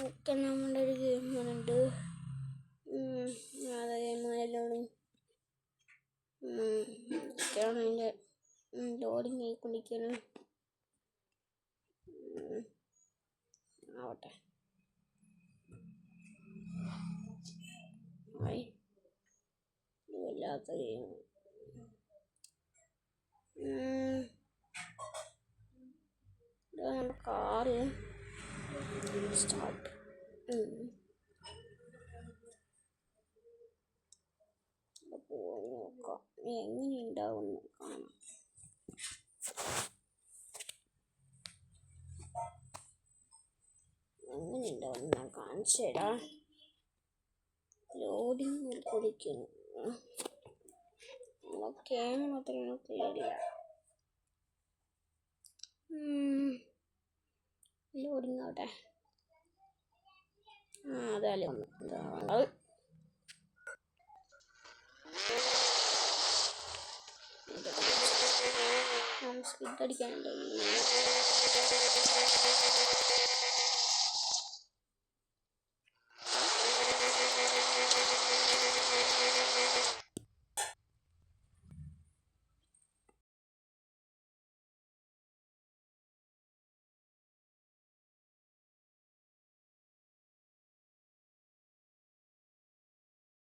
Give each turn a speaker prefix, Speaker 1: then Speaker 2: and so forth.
Speaker 1: ഒക്കെ നമ്മുടെ ഒരു ഗെയിം ഉണ്ട്. അതെ ഗെയിമെല്ലാം ഒക്കെയാണ് അതിൻ്റെ ലോഡിങ് ആയിക്കൊണ്ടിരിക്കുകയാണ്. ആവട്ടെ. വല്ലാത്ത ഗെയിം. Car start. പോയി നോക്കാം എങ്ങനെ ഉണ്ടാവും കാണാം. എങ്ങനെ ഉണ്ടാവും ഞാൻ കാണിച്ചു തരാം. ലോഡിങ് കുടിക്കുന്നു. ക്യാമറ അത്രയും ക്ലിയർ ഇല്ല. ലോഡിങ് ആവട്ടെ. അതല്ലേ ഒന്ന് സ്കിഡ് അടിക്കാനുണ്ട്.